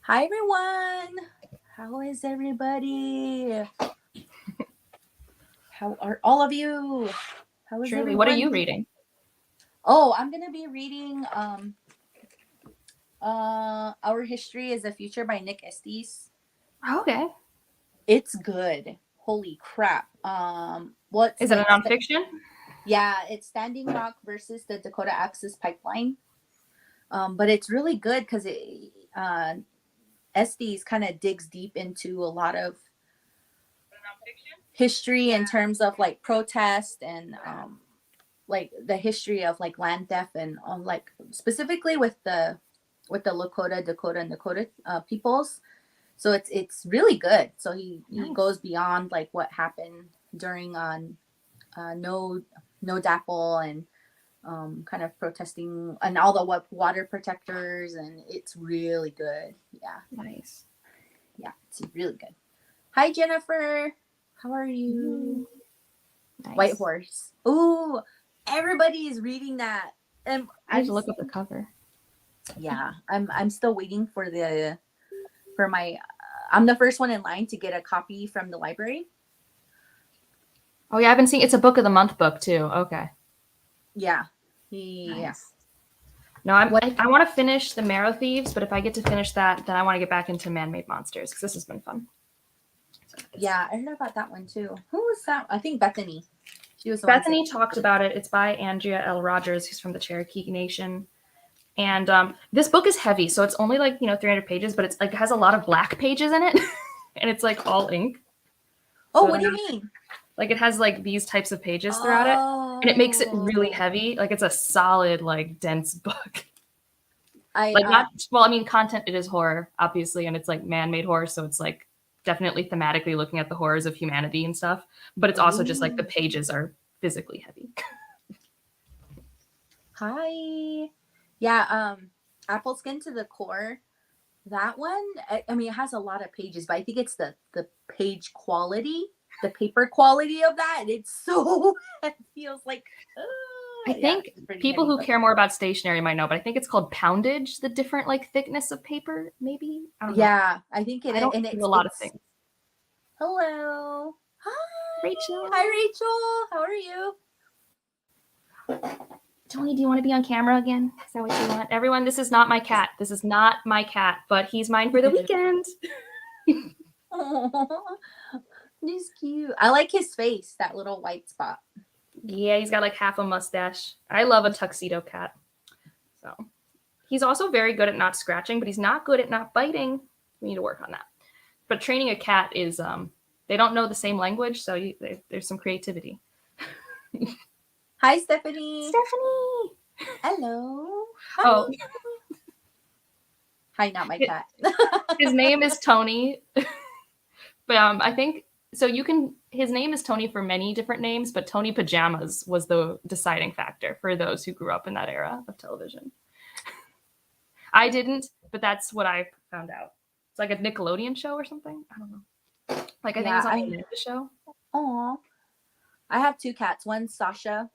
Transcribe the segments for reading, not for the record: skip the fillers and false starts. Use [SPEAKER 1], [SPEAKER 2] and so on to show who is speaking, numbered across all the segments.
[SPEAKER 1] Hi everyone. How is everybody? How are all of you? How is
[SPEAKER 2] Truly, what are you
[SPEAKER 1] everyone?
[SPEAKER 2] reading?
[SPEAKER 1] Oh, I'm gonna be reading Our History is the Future by Nick Estes.
[SPEAKER 2] Okay.
[SPEAKER 1] It's good. Holy crap. What's
[SPEAKER 2] Is it a
[SPEAKER 1] like
[SPEAKER 2] nonfiction?
[SPEAKER 1] yeah, it's Standing Rock versus the Dakota Access Pipeline. But it's really good because Estes kind of digs deep into a lot of history in terms of like protest and like the history of like land theft and on like specifically with the Dakota and Dakota peoples. So it's really good. So he
[SPEAKER 2] Nice.
[SPEAKER 1] goes beyond like what happened during no dapple and kind of protesting and all the water protectors, and it's really good.
[SPEAKER 2] Nice.
[SPEAKER 1] Yeah, it's really good. Hi Jennifer, how are you? White
[SPEAKER 2] Nice.
[SPEAKER 1] Horse. Ooh, everybody is reading that. And
[SPEAKER 2] I need
[SPEAKER 1] I've
[SPEAKER 2] to look up the cover.
[SPEAKER 1] yeah, I'm still waiting for my I'm the first one in line to get a copy from the library.
[SPEAKER 2] Oh yeah, I've been seeing it's a book of the month book too. Okay.
[SPEAKER 1] Yeah. Yeah.
[SPEAKER 2] Nice. No,
[SPEAKER 1] What
[SPEAKER 2] I want to finish the Marrow Thieves, but if I get to finish that, then I want to get back into Man-Made Monsters because this has been fun.
[SPEAKER 1] yeah, I heard about that one too. Who was that? I think Bethany. She was the one saying
[SPEAKER 2] Bethany talked about it. It's by Andrea L. Rogers, who's from the Cherokee Nation. And this book is heavy, so it's only like 300 pages, but it's like it has a lot of black pages in it, and it's like all ink.
[SPEAKER 1] Oh,
[SPEAKER 2] So
[SPEAKER 1] what do you mean?
[SPEAKER 2] like it has like these types of pages throughout it, and it makes it really
[SPEAKER 1] Oh.
[SPEAKER 2] heavy. Like it's a solid, like dense book.
[SPEAKER 1] I
[SPEAKER 2] Like not well, I mean, content it is horror, obviously, and it's like man-made horror, so it's like definitely thematically looking at the horrors of humanity and stuff. But it's also just like the
[SPEAKER 1] Ooh.
[SPEAKER 2] pages are physically heavy.
[SPEAKER 1] Hi. Yeah, Apple Skin to the Core. That one, I mean, it has a lot of pages, but I think it's the page quality, the paper quality of that. It's so it feels like,
[SPEAKER 2] I
[SPEAKER 1] yeah,
[SPEAKER 2] think
[SPEAKER 1] it's pretty
[SPEAKER 2] people
[SPEAKER 1] heavy.
[SPEAKER 2] who
[SPEAKER 1] But
[SPEAKER 2] care more about stationery might know, but I think it's called poundage, the different like thickness of paper, maybe. I don't know.
[SPEAKER 1] yeah, I think it
[SPEAKER 2] I
[SPEAKER 1] is,
[SPEAKER 2] don't
[SPEAKER 1] and
[SPEAKER 2] do a lot of
[SPEAKER 1] it's
[SPEAKER 2] things.
[SPEAKER 1] hello, hi,
[SPEAKER 2] Rachel.
[SPEAKER 1] hi, Rachel. How are you?
[SPEAKER 2] Tony, do you want to be on camera again? Is that what you want? Everyone, this is not my cat. This is not my cat, but he's mine for the weekend.
[SPEAKER 1] Oh, he's cute. I like his face, that little white spot.
[SPEAKER 2] Yeah, he's got like half a mustache. I love a tuxedo cat. So he's also very good at not scratching, but he's not good at not biting. We need to work on that. But training a cat is they don't know the same language, so there's some creativity.
[SPEAKER 1] Hi, Stephanie.
[SPEAKER 2] Stephanie.
[SPEAKER 1] Hello.
[SPEAKER 2] Oh,
[SPEAKER 1] Hi. Hi, not my cat.
[SPEAKER 2] his name is Tony. But I think so. You can. His name is Tony for many different names, but Tony Pajamas was the deciding factor for those who grew up in that era of television. I didn't, but that's what I found out. It's like a Nickelodeon show or something. I don't know. Like I think it
[SPEAKER 1] Yeah,
[SPEAKER 2] was on the Amanda show.
[SPEAKER 1] aw. I have two cats. One's Sasha.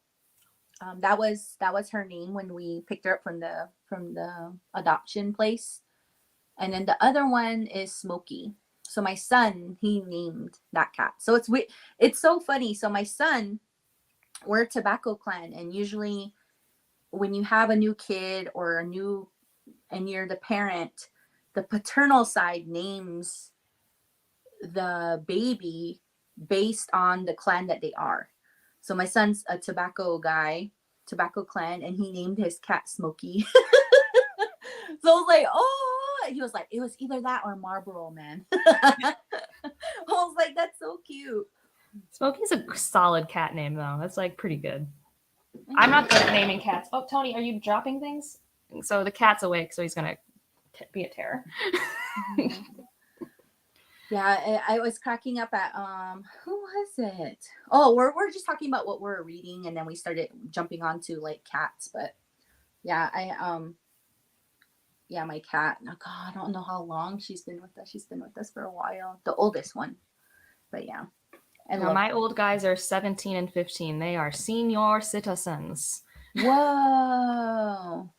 [SPEAKER 1] That was her name when we picked her up from the adoption place, and then the other one is Smokey. So my son, he named that cat. So it's so funny. So my son, we're a tobacco clan, and usually when you have a new kid or and you're the parent, the paternal side names the baby based on the clan that they are. So my son's a tobacco guy, tobacco clan, and he named his cat Smokey. So I was like, oh, and he was like, it was either that or Marlboro Man. I was like, that's so cute.
[SPEAKER 2] Smokey's a solid cat name though. That's like pretty good. I'm not good at naming cats. Oh, Tony, are you dropping things? So the cat's awake, so he's gonna be a terror.
[SPEAKER 1] Yeah, I was cracking up at who was it? Oh, we're just talking about what we're reading, and then we started jumping onto like cats. But yeah, yeah, my cat. Oh, God, I don't know how long she's been with us. She's been with us for a while. The oldest one. But yeah, I
[SPEAKER 2] Now,
[SPEAKER 1] love
[SPEAKER 2] my
[SPEAKER 1] her.
[SPEAKER 2] old guys are 17 and 15. They are senior citizens.
[SPEAKER 1] Whoa.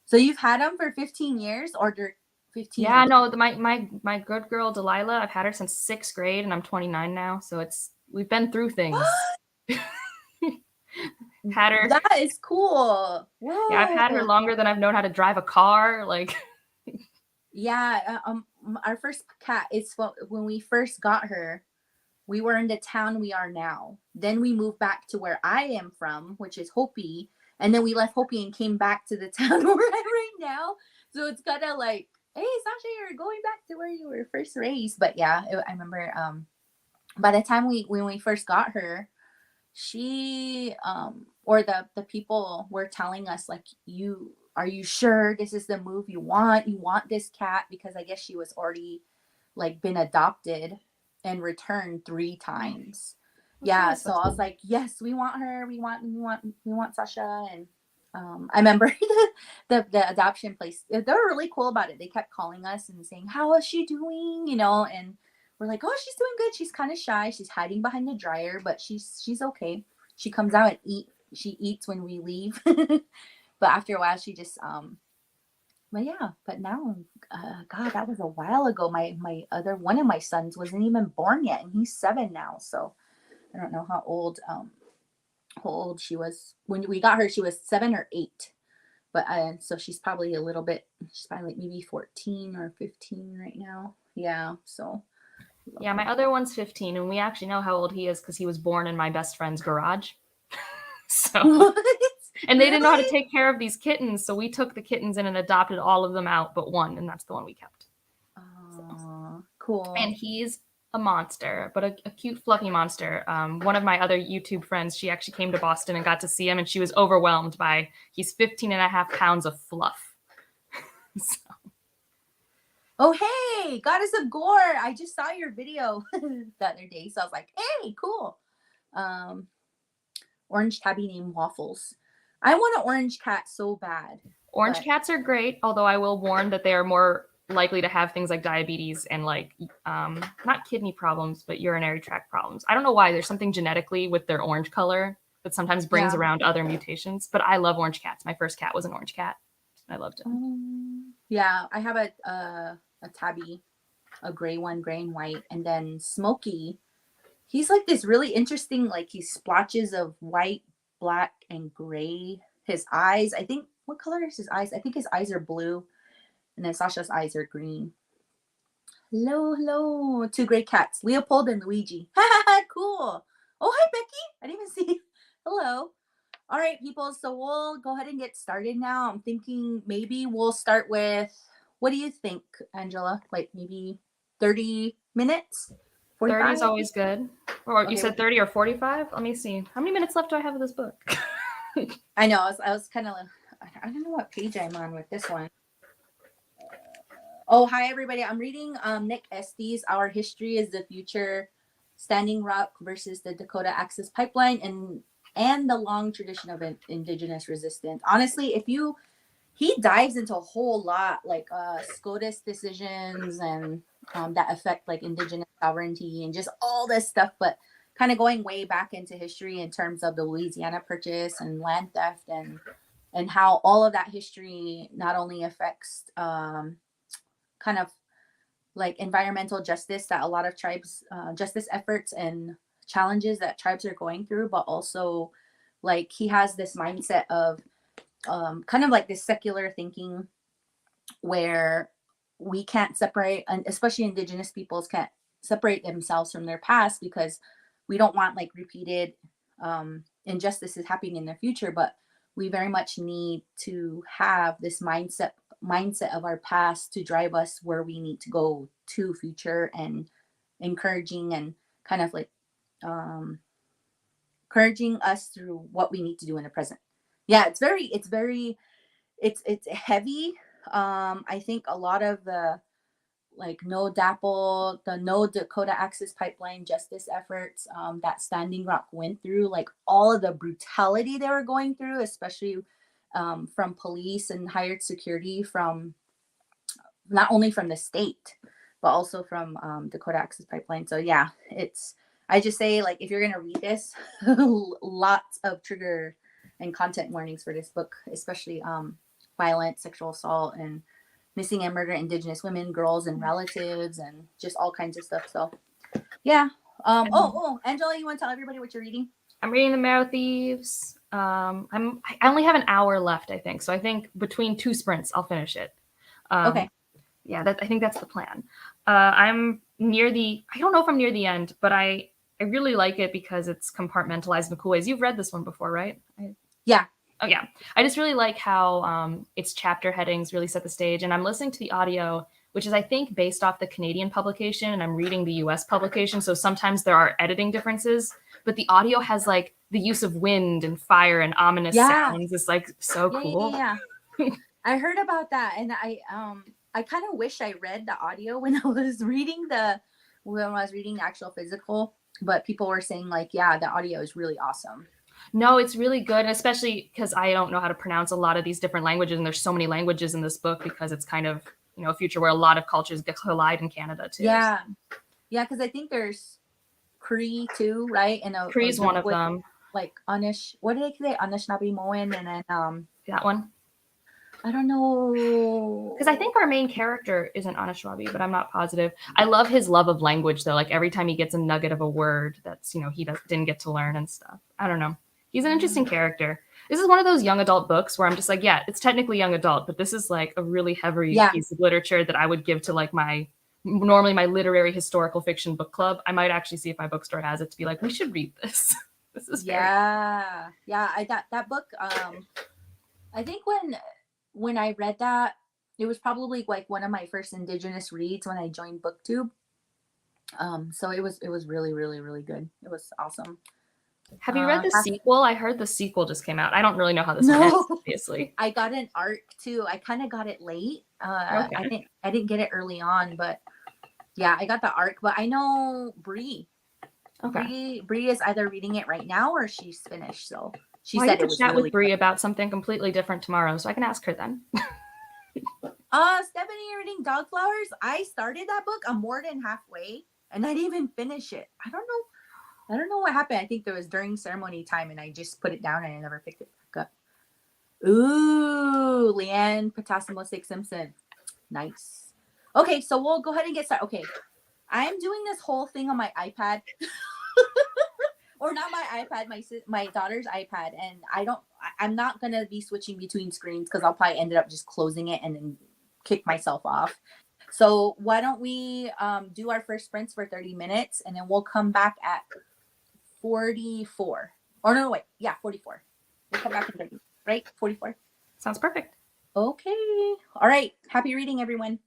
[SPEAKER 1] So you've had them for 15 years or they're 15.
[SPEAKER 2] Yeah, no, my good girl Delilah, I've had her since 6th grade, and I'm 29 now, so we've been through things. Had her,
[SPEAKER 1] That is cool.
[SPEAKER 2] yeah, I've had her
[SPEAKER 1] Whoa.
[SPEAKER 2] longer than I've known how to drive a car. Like,
[SPEAKER 1] Yeah. Our first cat is when we first got her. We were in the town we are now. Then we moved back to where I am from, which is Hopi. And then we left Hopi and came back to the town we're at right now. So it's kind of like, hey, Sasha, you're going back to where you were first raised. But yeah, I remember by the time when we first got her, she or the people were telling us like, are you sure this is the move you want this cat? Because I guess she was already like been adopted and returned 3 times.
[SPEAKER 2] that's
[SPEAKER 1] Yeah,
[SPEAKER 2] nice.
[SPEAKER 1] so I was like, yes, we want her. We want Sasha. And I remember the adoption place. They were really cool about it. They kept calling us and saying, how is she doing? And we're like, oh, she's doing good. She's kind of shy. She's hiding behind the dryer, but she's okay. She comes out and she eats when we leave. But after a while, she just but yeah, but now, God, that was a while ago. My other one of my sons wasn't even born yet, and he's 7 now. So I don't know how old she was when we got her. She was 7 or 8, but so she's probably a little bit. She's probably like maybe 14 or 15 right now. Yeah, so
[SPEAKER 2] Yeah, my other one's 15, and we actually know how old he is because he was born in my best friend's garage. So,
[SPEAKER 1] what?
[SPEAKER 2] and they didn't know how to
[SPEAKER 1] Really?
[SPEAKER 2] take care of these kittens, so we took the kittens in and adopted all of them out but one, and that's the one we kept.
[SPEAKER 1] Oh, cool.
[SPEAKER 2] And he's a monster, but a cute, fluffy monster. One of my other YouTube friends, she actually came to Boston and got to see him, and she was overwhelmed by he's 15 and a half pounds of fluff. So,
[SPEAKER 1] Oh, hey, Goddess of Gore. I just saw your video the other day. So I was like, hey, cool. Um, Orange tabby named Waffles. I want an orange cat so bad.
[SPEAKER 2] orange
[SPEAKER 1] But
[SPEAKER 2] cats are great, although I will warn that they are more likely to have things like diabetes and like not kidney problems, but urinary tract problems. I don't know why. There's something genetically with their orange color that sometimes brings
[SPEAKER 1] yeah.
[SPEAKER 2] around other mutations. But I love orange cats. My first cat was an orange cat. I loved it.
[SPEAKER 1] Yeah, I have a tabby, a gray one, gray and white, and then Smokey. He's like this really interesting, like he splotches of white, black, and gray. His eyes, I think, what color is his eyes? I think his eyes are blue, and then Sasha's eyes are green. Hello, hello. 2 gray cats, Leopold and Luigi. Cool. Oh, hi, Becky. I didn't even see. Hello. All right, people. So we'll go ahead and get started now. I'm thinking maybe we'll start with, what do you think, Angela? Like maybe 30 minutes?
[SPEAKER 2] 30
[SPEAKER 1] 45?
[SPEAKER 2] is always good. Or you
[SPEAKER 1] Okay.
[SPEAKER 2] said 30 or 45? Let me see. How many minutes left do I have of this book?
[SPEAKER 1] I know. I was kind of, I don't know what page I'm on with this one. Oh, hi, everybody. I'm reading Nick Estes, Our History is the Future, Standing Rock versus the Dakota Access Pipeline, and the long tradition of indigenous resistance. Honestly, he dives into a whole lot, like SCOTUS decisions and that affect like indigenous sovereignty and just all this stuff, but kind of going way back into history in terms of the Louisiana Purchase and land theft and how all of that history not only affects kind of like environmental justice that a lot of tribes justice efforts and challenges that tribes are going through, but also like he has this mindset of kind of like this secular thinking where we can't separate, and especially indigenous peoples can't separate themselves from their past because we don't want like repeated injustices happening in the future, but we very much need to have this mindset of our past to drive us where we need to go to future, and encouraging and kind of like um encouraging us through what we need to do in the present. Yeah, it's heavy. I think a lot of the like no DAPL, the no Dakota Access Pipeline justice efforts that Standing Rock went through, like all of the brutality they were going through, especially from police and hired security from not only from the state, but also from Dakota Access Pipeline. So yeah, I just say like if you're gonna read this, lots of trigger and content warnings for this book, especially violence, sexual assault, and missing and murdered Indigenous women, girls, and relatives, and just all kinds of stuff. So, yeah. Angela, you want to tell everybody what you're reading?
[SPEAKER 2] I'm reading The Marrow Thieves. I only have an hour left, I think. So I think between 2 sprints, I'll finish it.
[SPEAKER 1] Okay.
[SPEAKER 2] Yeah, I think that's the plan. I'm near I don't know if I'm near the end, but I really like it because it's compartmentalized in cool ways. You've read this one before, right?
[SPEAKER 1] Yeah.
[SPEAKER 2] Oh, yeah. I just really like how its chapter headings really set the stage. And I'm listening to the audio, which is, I think, based off the Canadian publication, and I'm reading the US publication. So sometimes there are editing differences, but the audio has like the use of wind and fire and ominous sounds. It's like so cool.
[SPEAKER 1] Yeah. I heard about that, and I kind of wish I read the audio when I was reading the actual physical, but people were saying like, yeah, the audio is really awesome.
[SPEAKER 2] No, it's really good, especially because I don't know how to pronounce a lot of these different languages, and there's so many languages in this book because it's kind of, a future where a lot of cultures collide in Canada too.
[SPEAKER 1] Yeah, yeah, because I think there's Cree too, right? And
[SPEAKER 2] Cree's one of them.
[SPEAKER 1] Like Anish, what did they say? Anishinaabe-Moan, and then
[SPEAKER 2] that one.
[SPEAKER 1] I don't know.
[SPEAKER 2] Because I think our main character isn't Anishinaabe, but I'm not positive. I love his love of language, though. Like every time he gets a nugget of a word that's, he didn't get to learn and stuff. I don't know. He's an interesting character. This is one of those young adult books where I'm just like, yeah, it's technically young adult, but this is like a really heavy piece of literature that I would give to like normally my literary historical fiction book club. I might actually see if my bookstore has it to be like, we should read this. This is
[SPEAKER 1] yeah. I got that book. I think when I read that, it was probably like one of my first Indigenous reads when I joined BookTube. So it was really, really, really good. It was awesome.
[SPEAKER 2] Have you read the sequel? I heard the sequel just came out. I don't really know how this ends, obviously.
[SPEAKER 1] I got an arc too. I kind of got it late. I didn't get it early on, but yeah, I got the arc. But I know Bree. Okay. Bree is either reading it right now or she's finished. So she said it was
[SPEAKER 2] chat with Bree about something completely different tomorrow, so I can ask her then.
[SPEAKER 1] Stephanie, you're reading Dog Flowers. I started that book. I'm more than halfway, and I didn't even finish it. I don't know what happened. I think there was during ceremony time, and I just put it down and I never picked it back up. Ooh, Leanne Potassiumosic Simpson. Nice. Okay, so we'll go ahead and get started. Okay, I'm doing this whole thing on my iPad. Or not my iPad, my daughter's iPad, and I'm not gonna be switching between screens because I'll probably end up just closing it and then kick myself off. So why don't we do our first sprints for 30 minutes, and then we'll come back at 44. Or no, wait, yeah, 44. We'll come back in 30, right? 44.
[SPEAKER 2] Sounds perfect.
[SPEAKER 1] Okay. All right. Happy reading, everyone.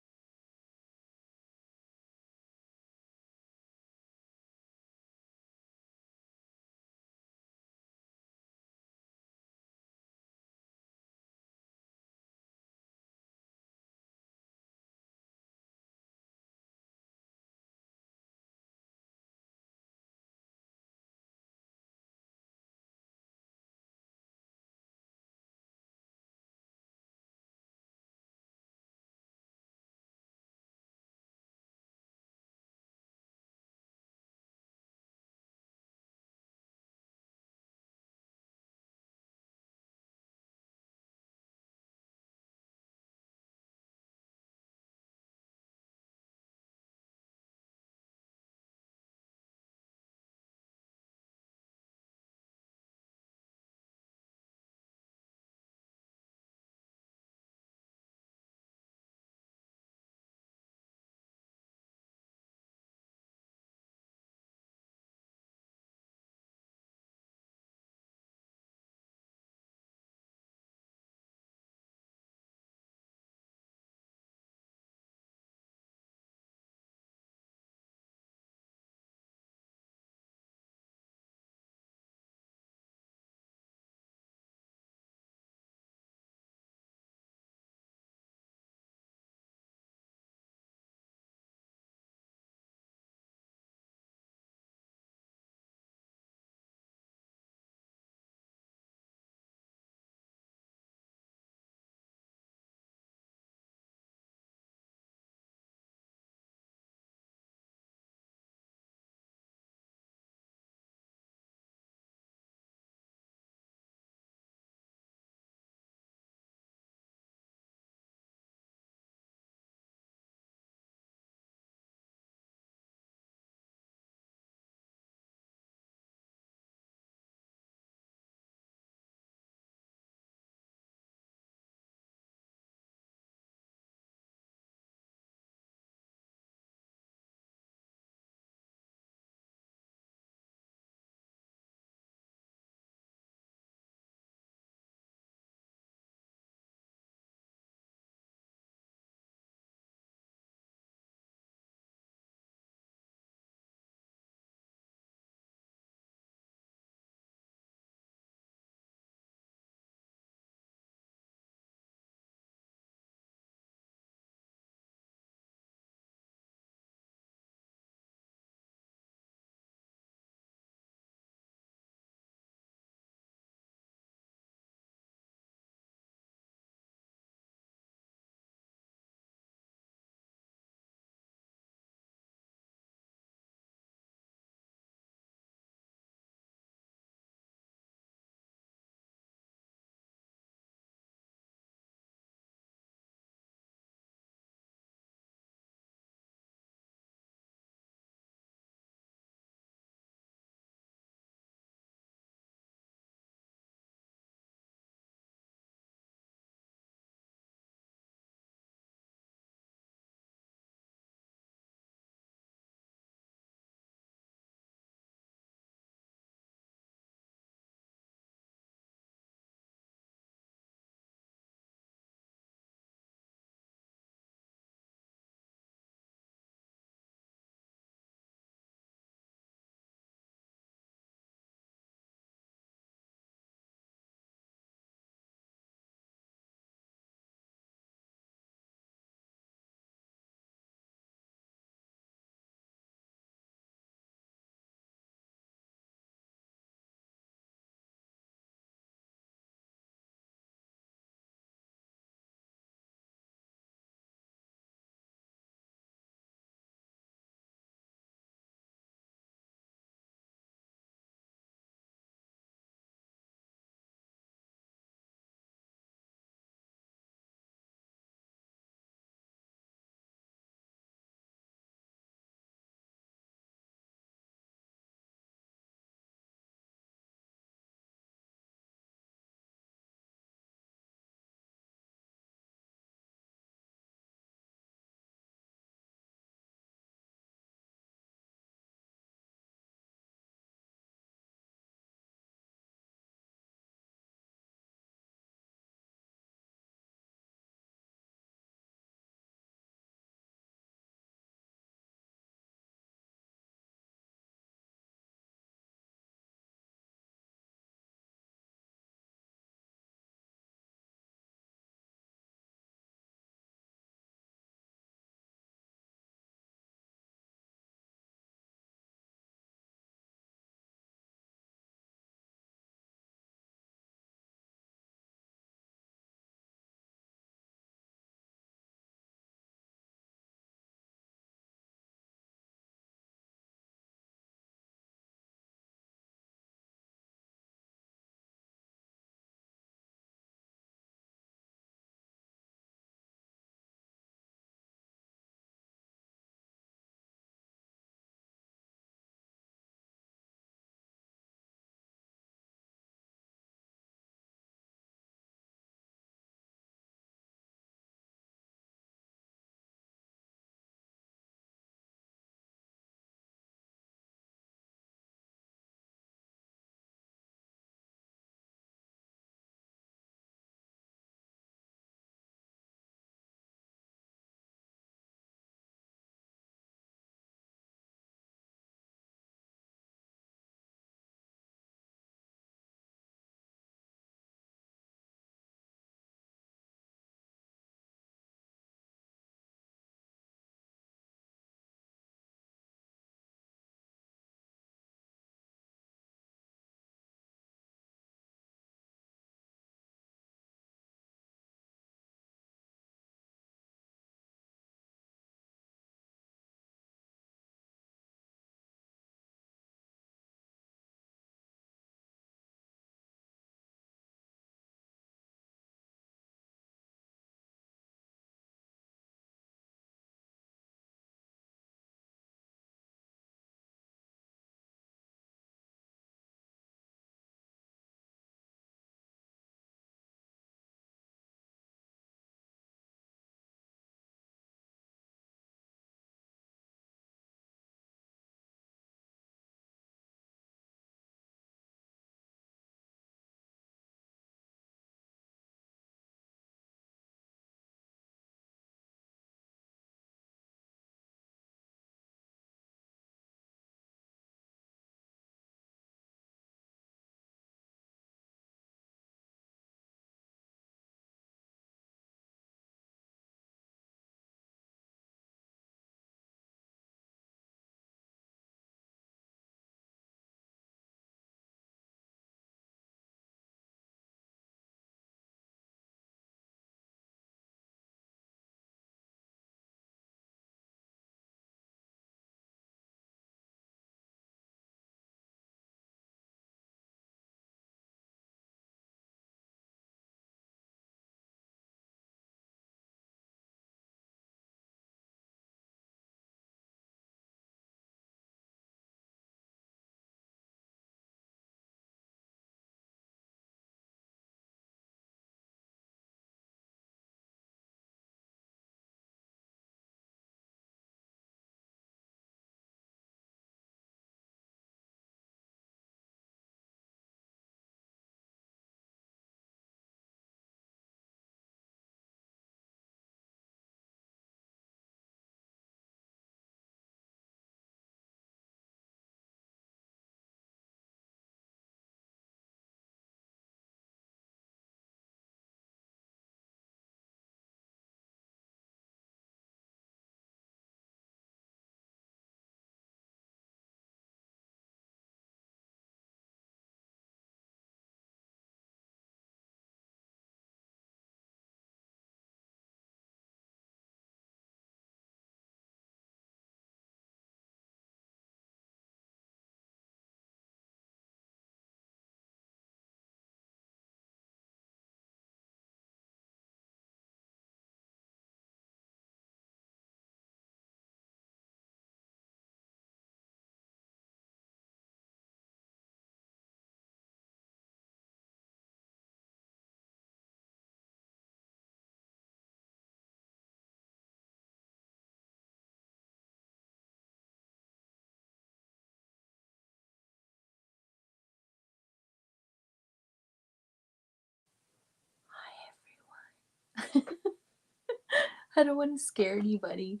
[SPEAKER 1] I don't want to scare anybody.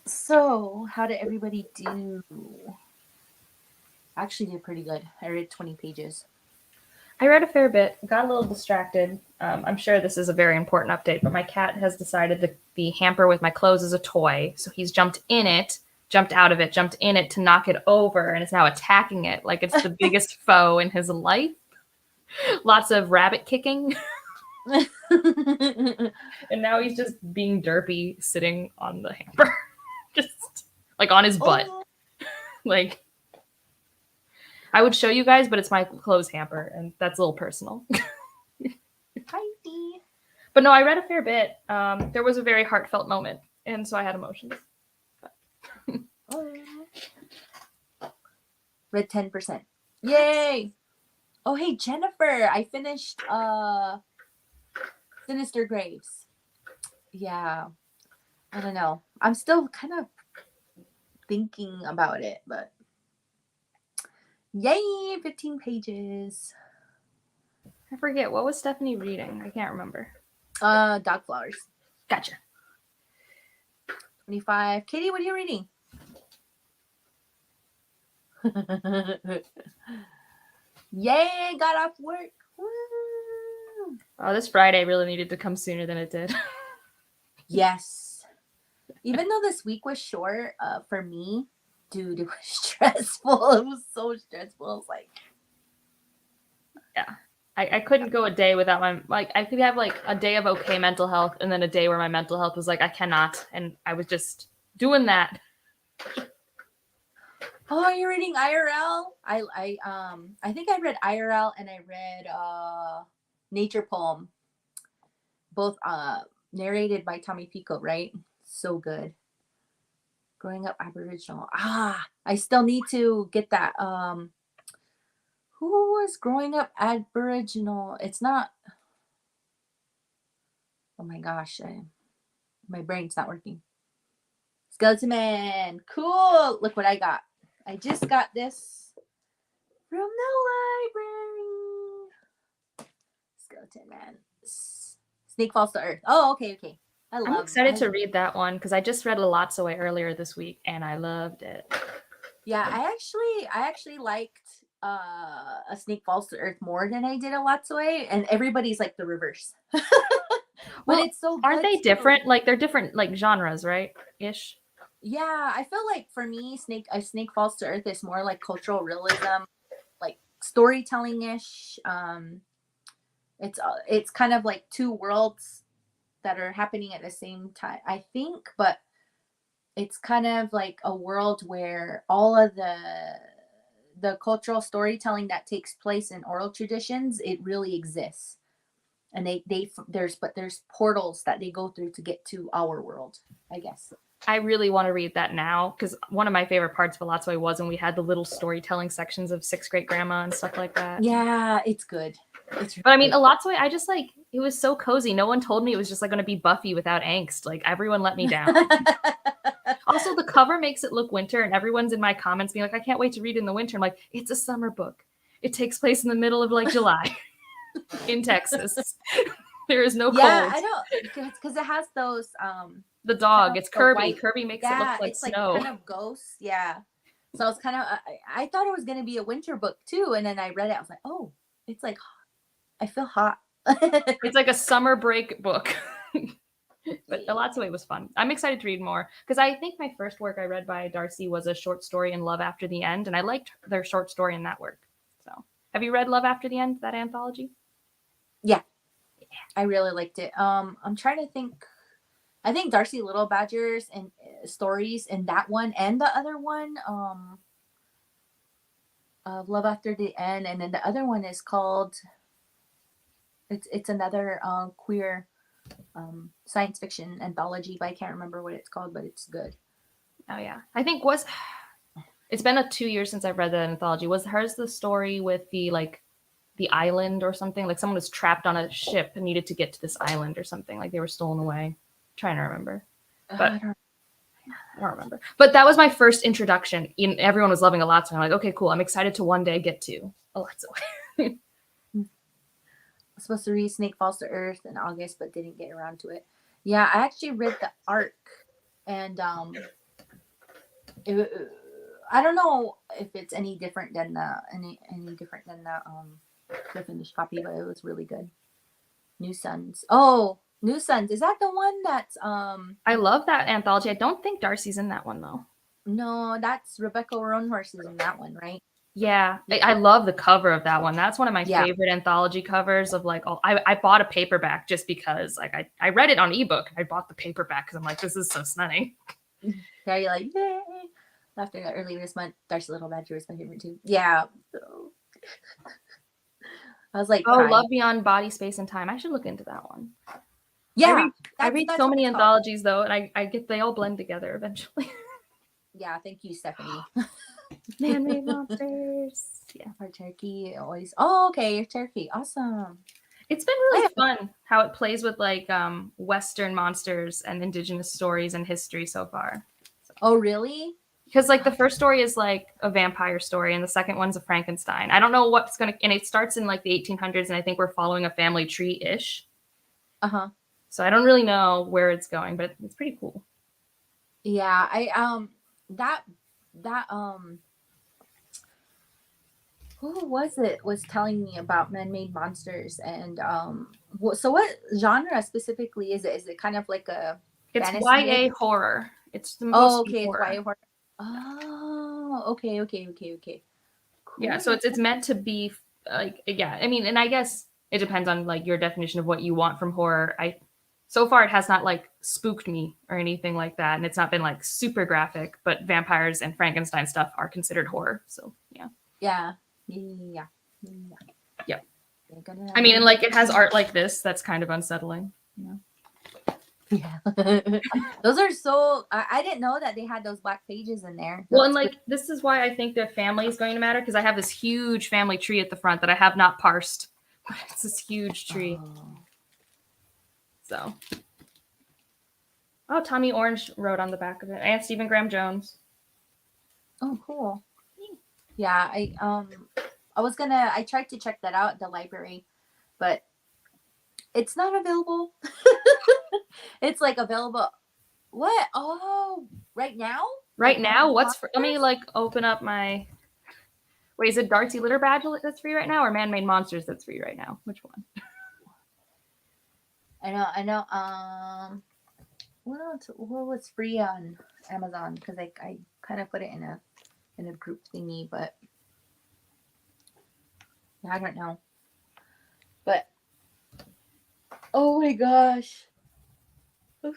[SPEAKER 1] So how did everybody do? I actually did pretty good. I read 20 pages.
[SPEAKER 2] I read a fair bit, got a little distracted. I'm sure this is a very important update, but my cat has decided that the hamper with my clothes is a toy. So he's jumped out of it, jumped in it to knock it over, and is now attacking it like it's the biggest foe in his life. Lots of rabbit kicking. And now he's just being derpy sitting on the hamper. Just like on his butt.
[SPEAKER 1] Oh.
[SPEAKER 2] Like, I would show you guys, but it's my clothes hamper, and that's a little personal.
[SPEAKER 1] Heidi.
[SPEAKER 2] But no, I read a fair bit. There was a very heartfelt moment, and so I had emotions.
[SPEAKER 1] Oh. Read 10%. Yay! Oh, hey, Jennifer. I finished Sinister Graves. Yeah. I don't know. I'm still kind of thinking about it, but yay, 15 pages.
[SPEAKER 2] I forget. What was Stephanie reading? I can't remember.
[SPEAKER 1] Dog Flowers.
[SPEAKER 2] Gotcha.
[SPEAKER 1] 25. Katie, what are you reading? Yay, got off work. Woo.
[SPEAKER 2] Oh, this Friday really needed to come sooner than it did.
[SPEAKER 1] Yes. Even though this week was short, for me, dude, it was stressful. It was so stressful. I was like,
[SPEAKER 2] yeah. I couldn't go a day without I could have like a day of okay mental health and then a day where my mental health was like, I cannot. And I was just doing that.
[SPEAKER 1] oh, you're reading IRL? I think I read IRL and I read Nature Poem. Both narrated by Tommy Pico, right? So good. Growing Up Aboriginal. I still need to get that. Who was Growing Up Aboriginal? It's not. Oh my gosh. My brain's not working. Skeleton Man. Cool. Look what I got. I just got this from the library. Skeleton Man. Snake Falls to Earth. Oh, okay.
[SPEAKER 2] I'm excited to read that one because I just read Away earlier this week and I loved it.
[SPEAKER 1] Yeah, I actually liked A Snake Falls to Earth more than I did Away, and everybody's like the reverse. But it's so good.
[SPEAKER 2] Aren't they different? Like they're different like genres, right? Ish.
[SPEAKER 1] Yeah, I feel like for me, A Snake Falls to Earth is more like cultural realism, like storytelling-ish. It's kind of like two worlds that are happening at the same time, I think, but it's kind of like a world where all of the cultural storytelling that takes place in oral traditions, it really exists. And there's portals that they go through to get to our world, I guess.
[SPEAKER 2] I really want to read that now because one of my favorite parts of Away was when we had the little storytelling sections of Sixth Great Grandma and stuff like that.
[SPEAKER 1] Yeah, it's good. It's
[SPEAKER 2] but I mean, Away, I just like, it was so cozy. No one told me it was just like going to be Buffy without angst. Like everyone let me down. Also, the cover makes it look winter, and everyone's in my comments being like, I can't wait to read in the winter. I'm like, it's a summer book. It takes place in the middle of like July in Texas. There is no cold.
[SPEAKER 1] Yeah, I know, because it has those
[SPEAKER 2] the dog, it's Kirby.
[SPEAKER 1] White,
[SPEAKER 2] Kirby makes it look like
[SPEAKER 1] it's
[SPEAKER 2] snow.
[SPEAKER 1] Like kind of ghosts, yeah. So I was kind of I thought it was going to be a winter book too, and then I read it. I was like, oh, it's like I feel hot.
[SPEAKER 2] It's like a summer break book. But Away was fun. I'm excited to read more because I think my first work I read by Darcy was a short story in Love After the End, and I liked their short story in that work. So, have you read Love After the End, that anthology?
[SPEAKER 1] Yeah. I really liked it. I'm trying to think. I think Darcy Little Badger's and stories in that one and the other one, Love After the End, and then the other one is called. It's another queer science fiction anthology, but I can't remember what it's called, but it's good.
[SPEAKER 2] Oh yeah, I think it's been 2 years since I've read that anthology. Was hers the story with the island or something? Like someone was trapped on a ship and needed to get to this island or something. Like they were stolen away. I'm trying to remember, but I don't remember. But that was my first introduction. Everyone was loving so I'm like, okay, cool. I'm excited to one day get to Away.
[SPEAKER 1] supposed to read Snake Falls to Earth in August, but didn't get around to it. Yeah, I actually read the arc, and I don't know if it's any different than the finished copy, but it was really good. New Sons. Oh, New Sons. Is that the one that's
[SPEAKER 2] I love that anthology. I don't think Darcy's in that one though.
[SPEAKER 1] No, that's Rebecca Roanhorse is in that one, right?
[SPEAKER 2] Yeah, I love the cover of that one. That's one of my
[SPEAKER 1] Yeah.
[SPEAKER 2] favorite anthology covers of like, I bought a paperback just because like I read it on ebook. I bought the paperback because I'm like, this is so stunning.
[SPEAKER 1] Yeah, you're like, yay. After that earlier this month, Darcy Little Badger was my favorite too. Yeah. I was like,
[SPEAKER 2] Oh,
[SPEAKER 1] crying.
[SPEAKER 2] Love Beyond Body, Space, and Time. I should look into that one.
[SPEAKER 1] Yeah.
[SPEAKER 2] I read so many anthologies though, and I get they all blend together eventually.
[SPEAKER 1] Yeah, thank you, Stephanie.
[SPEAKER 2] Man-made monsters. Yeah.
[SPEAKER 1] Our turkey always. Oh, okay, turkey. Awesome.
[SPEAKER 2] It's been really fun how it plays with like Western monsters and Indigenous stories and history so far. So.
[SPEAKER 1] Oh, really?
[SPEAKER 2] Because like the first story is like a vampire story and the second one's a Frankenstein. I don't know what's gonna, and it starts in like the 1800s, and I think we're following a family tree-ish.
[SPEAKER 1] Uh-huh.
[SPEAKER 2] So I don't really know where it's going, but it's pretty cool.
[SPEAKER 1] Yeah, who was it was telling me about man-made monsters, and so what genre specifically is it? Is it kind of like a
[SPEAKER 2] It's
[SPEAKER 1] fantasy
[SPEAKER 2] YA horror. It's the most
[SPEAKER 1] okay,
[SPEAKER 2] horror.
[SPEAKER 1] it's YA horror. Oh, okay. Cool.
[SPEAKER 2] Yeah, so it's meant to be like, yeah, I mean, and I guess it depends on like your definition of what you want from horror. So far it has not like spooked me or anything like that, and it's not been like super graphic, but vampires and Frankenstein stuff are considered horror. So yeah.
[SPEAKER 1] Yeah.
[SPEAKER 2] I mean, and like it has art like this that's kind of unsettling, you know.
[SPEAKER 1] Yeah. Those are so I didn't know that they had those black pages in there.
[SPEAKER 2] Well, and like this is why I think their family is going to matter, because I have this huge family tree at the front that I have not parsed. It's this huge tree. So Tommy Orange wrote on the back of it, and Stephen Graham Jones.
[SPEAKER 1] Oh, cool. Yeah, I tried to check that out at the library, but it's not available. It's like available. What? Oh, right now?
[SPEAKER 2] Right now? What's for? Let me like open up my. Wait, is it Darcy Litter Badge that's free right now, or Man-Made Monsters that's free right now? Which one?
[SPEAKER 1] I know. What else? What was free on Amazon? Because I kind of put it in a group thingy, but I don't know. But oh my gosh. Oh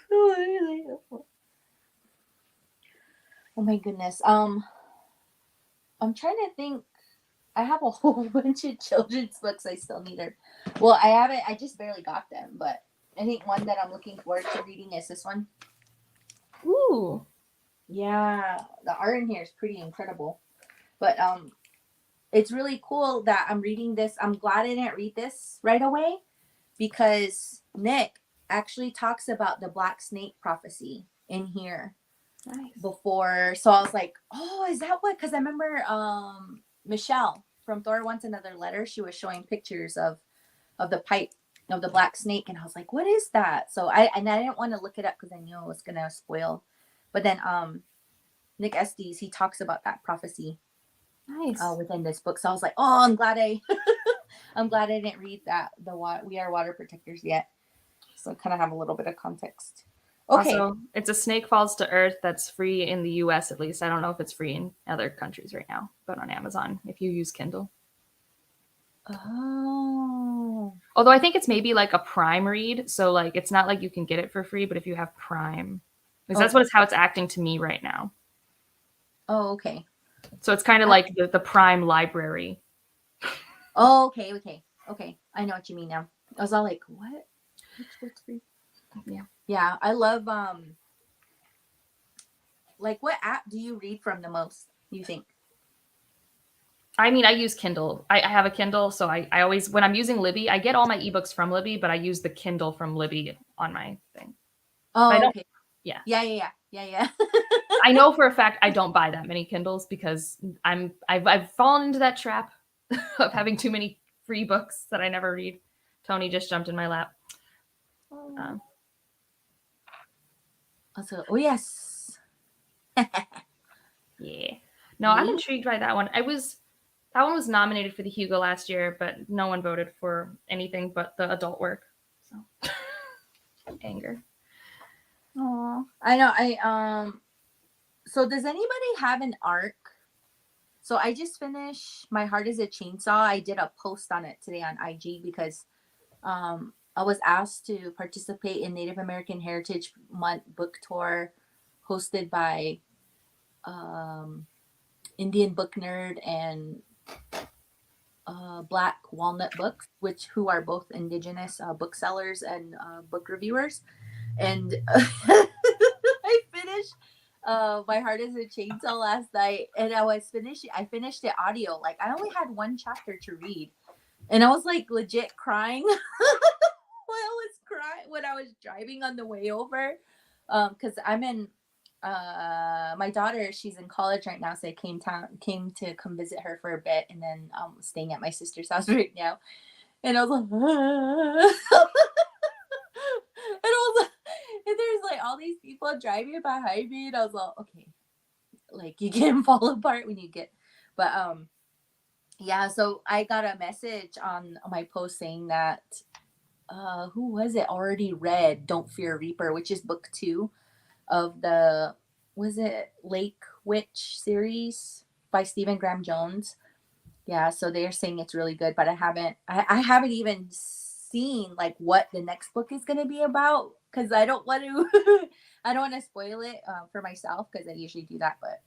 [SPEAKER 1] my goodness. I'm trying to think. I have a whole bunch of children's books I still need to. Well, I haven't. I just barely got them, but I think one that I'm looking forward to reading is this one.
[SPEAKER 2] Ooh.
[SPEAKER 1] Yeah, the art in here is pretty incredible. But it's really cool that I'm reading this. I'm glad I didn't read this right away, because Nick actually talks about the Black Snake prophecy in here.
[SPEAKER 2] Nice.
[SPEAKER 1] Before. So I was like, oh, is that what? Because I remember Michelle from Thor Wants Another Letter, she was showing pictures of the pipe of the black snake, and I was like, what is that? So I didn't want to look it up because I knew it was gonna spoil. But then Nick Estes, he talks about that prophecy.
[SPEAKER 2] Nice.
[SPEAKER 1] Within this book. So I was like, oh, I'm glad I didn't read that, We Are Water Protectors yet. So I kind of have a little bit of context. Okay.
[SPEAKER 2] Also, it's a Snake Falls to Earth that's free in the US at least. I don't know if it's free in other countries right now, but on Amazon if you use Kindle.
[SPEAKER 1] Oh.
[SPEAKER 2] Although I think it's maybe like a Prime read, so like it's not like you can get it for free, but if you have Prime, because that's how it's acting to me right now.
[SPEAKER 1] Oh, okay.
[SPEAKER 2] So it's kind of like the Prime library.
[SPEAKER 1] Oh, okay. I know what you mean now. I was all like, what? What's free? Yeah, I love like, what app do you read from the most, you think?
[SPEAKER 2] I mean, I use Kindle. I have a Kindle, so I always, when I'm using Libby, I get all my ebooks from Libby, but I use the Kindle from Libby on my thing.
[SPEAKER 1] Oh, okay.
[SPEAKER 2] Yeah.
[SPEAKER 1] I
[SPEAKER 2] know for a fact I don't buy that many Kindles because I've fallen into that trap of having too many free books that I never read. Tony just jumped in my lap.
[SPEAKER 1] Also, oh yes.
[SPEAKER 2] Yeah. No, I'm intrigued by that one. That one was nominated for the Hugo last year, but no one voted for anything but the adult work. So anger.
[SPEAKER 1] Oh, I know. So does anybody have an arc? So I just finished My Heart is a Chainsaw. I did a post on it today on IG because I was asked to participate in Native American Heritage Month book tour hosted by Indian Book Nerd and Black Walnut Books, who are both Indigenous booksellers and book reviewers. And I finished My Heart is a Chainsaw last night, and I finished it audio. Like I only had one chapter to read, and I was like legit crying when I was driving on the way over, because I'm in. My daughter, she's in college right now, so I came to come visit her for a bit, and then staying at my sister's house right now, and I was like, and I was like, and there's like all these people driving behind me, and I was like, okay, like you can fall apart when you get, but yeah. So I got a message on my post saying that who was it already read Don't Fear Reaper, which is book 2 of the was it Lake Witch series by Stephen Graham Jones. Yeah, so they're saying it's really good, but I haven't even seen like what the next book is going to be about because I don't want to I don't want to spoil it for myself because I usually do that. But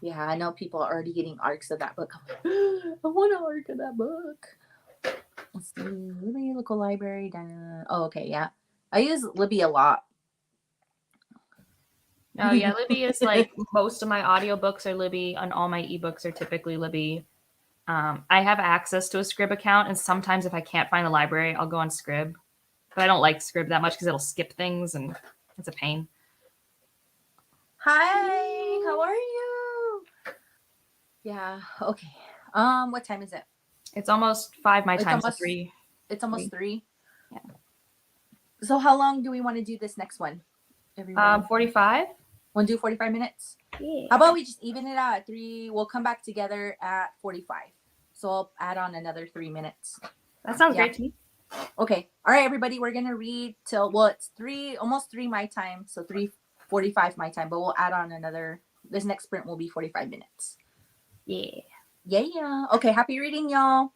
[SPEAKER 1] yeah, I know people are already getting arcs of that book. I'm like, I want an arc of that book. Let's see, Libby local library. Oh, okay, yeah, I use Libby a lot.
[SPEAKER 2] Oh yeah, Libby is like most of my audiobooks are Libby, and all my ebooks are typically Libby. I have access to a Scrib account, and sometimes if I can't find a library, I'll go on Scrib. But I don't like Scrib that much because it'll skip things, and it's a pain.
[SPEAKER 1] Hi, how are you? Yeah, okay. What time is it?
[SPEAKER 2] It's almost 5 my
[SPEAKER 1] It's
[SPEAKER 2] time, so
[SPEAKER 1] almost
[SPEAKER 2] 3.
[SPEAKER 1] it's almost 3.
[SPEAKER 2] Yeah.
[SPEAKER 1] So how long do we want to do this next one? Everyone.
[SPEAKER 2] 45?
[SPEAKER 1] Want to do 45 minutes?
[SPEAKER 2] Yeah.
[SPEAKER 1] How about we just even it out at 3? We'll come back together at 45. So I'll add on another 3 minutes.
[SPEAKER 2] That sounds great to me.
[SPEAKER 1] Okay. All right, everybody, we're gonna read till it's 3, almost 3 my time, so 3:45 my time, but we'll add on another. This next sprint will be 45 minutes.
[SPEAKER 2] Yeah.
[SPEAKER 1] Yeah. Okay, happy reading, y'all.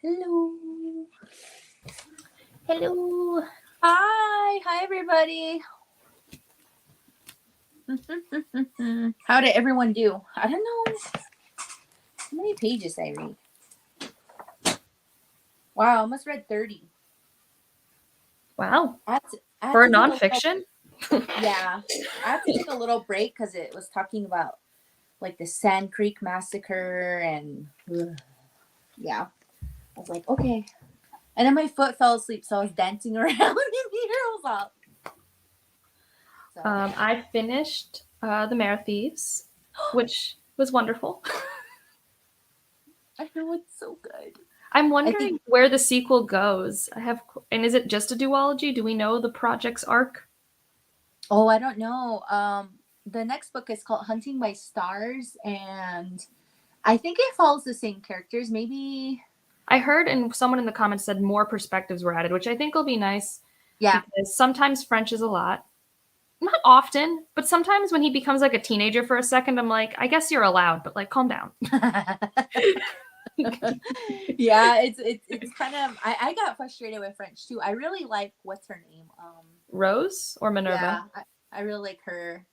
[SPEAKER 1] Hello.
[SPEAKER 2] Hello.
[SPEAKER 1] Hi, everybody. How did everyone do? I don't know how many pages I read. Wow, I almost read 30.
[SPEAKER 2] Wow.
[SPEAKER 1] I had
[SPEAKER 2] For
[SPEAKER 1] to take
[SPEAKER 2] nonfiction?
[SPEAKER 1] yeah, I had to take a little break because it was talking about like the Sand Creek massacre and yeah. I was like, okay. And then my foot fell asleep, so I was dancing around in here. I was up. So.
[SPEAKER 2] I finished The Mare Thieves, which was wonderful.
[SPEAKER 1] I know it's so good.
[SPEAKER 2] I'm wondering where the sequel goes. And is it just a duology? Do we know the project's arc?
[SPEAKER 1] Oh, I don't know. The next book is called Hunting by Stars, and I think it follows the same characters. Maybe.
[SPEAKER 2] I heard, and someone in the comments said more perspectives were added, which I think will be nice.
[SPEAKER 1] Yeah.
[SPEAKER 2] Because sometimes French is a lot. Not often, but sometimes when he becomes like a teenager for a second, I'm like, I guess you're allowed, but like, calm down.
[SPEAKER 1] Yeah, it's kind of. I got frustrated with French too. I really like what's her name.
[SPEAKER 2] Rose or Minerva?
[SPEAKER 1] Yeah, I really like her,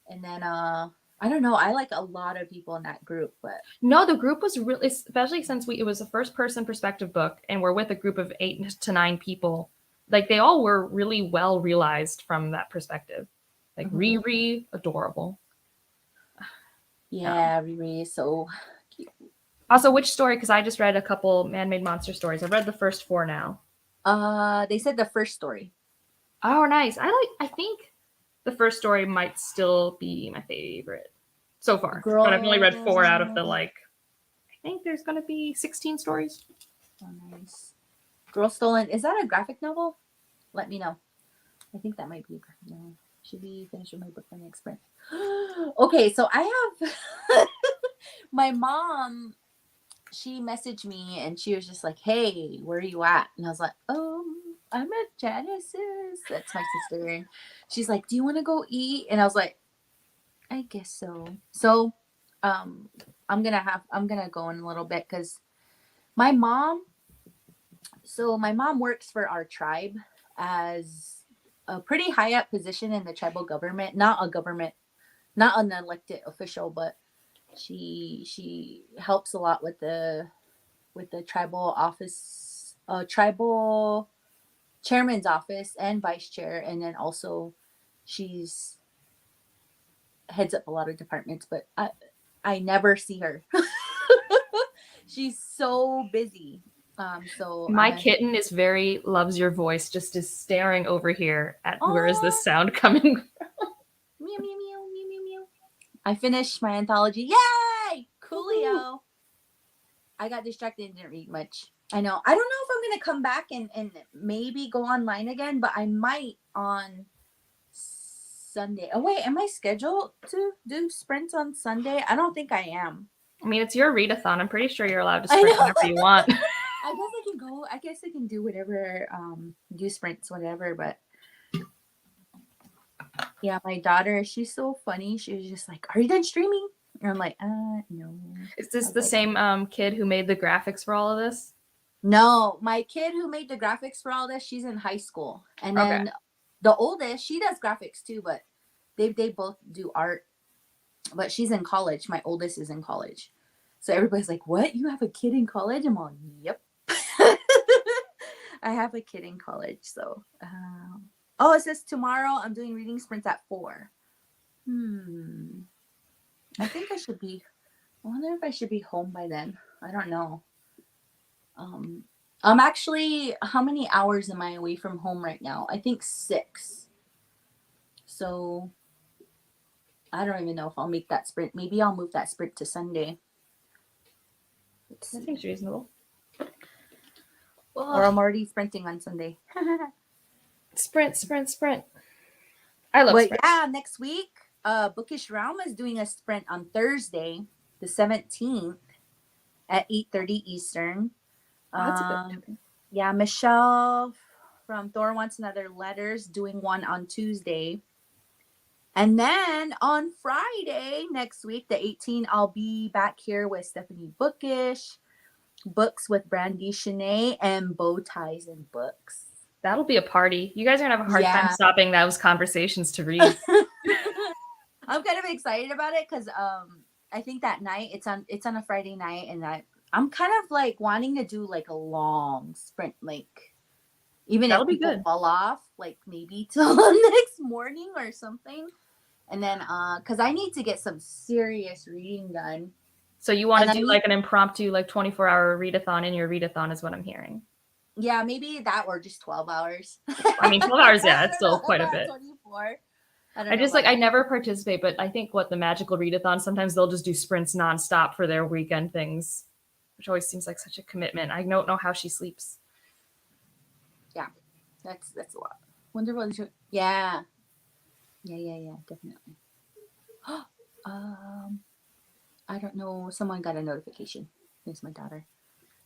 [SPEAKER 1] and then I don't know. I like a lot of people in that group, but
[SPEAKER 2] No, the group was really, especially since it was a first person perspective book, and we're with a group of 8 to 9 people. Like they all were really well realized from that perspective. Like Riri, adorable.
[SPEAKER 1] yeah, Riri is so cute.
[SPEAKER 2] Also, which story? Because I just read a couple man-made monster stories. I've read the first 4 now.
[SPEAKER 1] They said the first story.
[SPEAKER 2] Oh, nice. I think the first story might still be my favorite so far.
[SPEAKER 1] Girl.
[SPEAKER 2] But I've only read 4 out of the I think there's gonna be 16 stories.
[SPEAKER 1] Oh, nice. Girl Stolen. Is that a graphic novel? Let me know. I think that might be a graphic novel. Should be finished with my book by next spring. Okay, so I have my mom. She messaged me and she was just like, "Hey, where are you at?" And I was like, I'm at Genesis. That's my sister. And she's like, "Do you want to go eat?" And I was like, "I guess so." So, I'm gonna go in a little bit because my mom. So my mom works for our tribe as a pretty high up position in the tribal government. Not an elected official, but she helps a lot with the tribal office, tribal chairman's office and vice chair, and then also she's heads up a lot of departments. But I never see her. She's so busy. So
[SPEAKER 2] My kitten is loves your voice, just is staring over here at where is this sound coming from?
[SPEAKER 1] Meow, meow, meow, meow, meow, meow. I finished my anthology. Yay! Coolio. I got distracted and didn't read much. I know. I don't know if I'm going to come back and maybe go online again, but I might on Sunday. Oh, wait. Am I scheduled to do sprints on Sunday? I don't think I am.
[SPEAKER 2] I mean, it's your readathon. I'm pretty sure you're allowed to sprint whenever you want.
[SPEAKER 1] I guess I can go. I guess I can do whatever, do sprints, whatever. But yeah, my daughter, she's so funny. She was just like, "Are you done streaming?" And I'm like, no.
[SPEAKER 2] Is this the same kid who made the graphics for all of this?
[SPEAKER 1] No, my kid who made the graphics for all this, she's in high school. And then the oldest, she does graphics too, but they both do art. But she's in college. My oldest is in college. So everybody's like, "What? You have a kid in college?" I'm all, "Yep." I have a kid in college. So, oh, it says tomorrow I'm doing reading sprints at 4. I think I wonder if I should be home by then. I don't know. I'm actually, how many hours am I away from home right now? I think 6. So I don't even know if I'll make that sprint. Maybe I'll move that sprint to Sunday.
[SPEAKER 2] That seems reasonable.
[SPEAKER 1] Or I'm already sprinting on Sunday.
[SPEAKER 2] Sprint. I love sprint.
[SPEAKER 1] Yeah, next week, Bookish Realm is doing a sprint on Thursday, the 17th at 8:30 Eastern.
[SPEAKER 2] That's a good.
[SPEAKER 1] Yeah, Michelle from Thor Wants Another Letters doing one on Tuesday. And then on Friday next week, the 18th, I'll be back here with Stephanie Bookish. books with Brandy Shanae and bow ties and books.
[SPEAKER 2] That'll be a party. You guys are gonna have a hard time
[SPEAKER 1] Yeah.
[SPEAKER 2] stopping those conversations to read.
[SPEAKER 1] I'm kind of excited about it because I think that night it's on a Friday night, and I'm kind of like wanting to do like a long sprint, like even
[SPEAKER 2] That'll
[SPEAKER 1] if
[SPEAKER 2] be
[SPEAKER 1] people
[SPEAKER 2] good.
[SPEAKER 1] fall off, like maybe till the next morning or something. And then because I need to get some serious reading done.
[SPEAKER 2] So you want
[SPEAKER 1] And
[SPEAKER 2] to
[SPEAKER 1] I
[SPEAKER 2] do
[SPEAKER 1] need,
[SPEAKER 2] like an impromptu, like 24-hour readathon in your readathon is what I'm hearing.
[SPEAKER 1] yeah, maybe that or just 12 hours.
[SPEAKER 2] I mean, 12 hours, yeah,
[SPEAKER 1] I
[SPEAKER 2] it's
[SPEAKER 1] don't know
[SPEAKER 2] still quite a
[SPEAKER 1] about
[SPEAKER 2] bit.
[SPEAKER 1] 24. I don't
[SPEAKER 2] I
[SPEAKER 1] know
[SPEAKER 2] just
[SPEAKER 1] about
[SPEAKER 2] like, I
[SPEAKER 1] that.
[SPEAKER 2] never participate, but I think what the magical readathon, sometimes they'll just do sprints nonstop for their weekend things, which always seems like such a commitment. I don't know how she sleeps.
[SPEAKER 1] Yeah, that's a lot. Wonderful. Yeah. Yeah, definitely. um, I don't know. Someone got a notification. It's my daughter.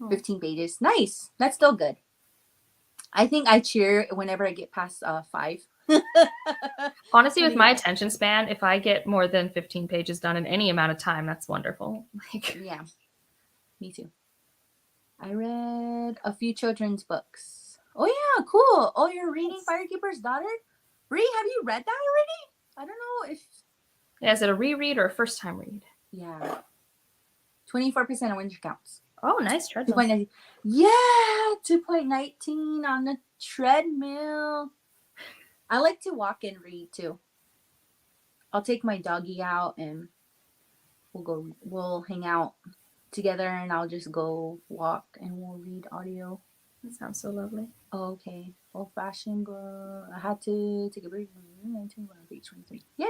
[SPEAKER 2] Oh.
[SPEAKER 1] 15 pages. Nice. That's still good. I think I cheer whenever I get past 5.
[SPEAKER 2] Honestly, with my attention span, if I get more than 15 pages done in any amount of time, that's wonderful. Like,
[SPEAKER 1] Yeah, me too. I read a few children's books. Oh yeah, cool. Oh, you're reading Firekeeper's Daughter? Bree, have you read that already? I don't know if.
[SPEAKER 2] yeah, is it a reread or a first time read?
[SPEAKER 1] Yeah. 24% of winter counts.
[SPEAKER 2] Oh, nice treadmill.
[SPEAKER 1] 2.19. Yeah, 2.19 on the treadmill. I like to walk and read too. I'll take my doggy out and we'll hang out together, and I'll just go walk and we'll read audio.
[SPEAKER 2] That sounds so lovely.
[SPEAKER 1] Oh, okay. Old fashioned book. I had to take a break. 23. Yay!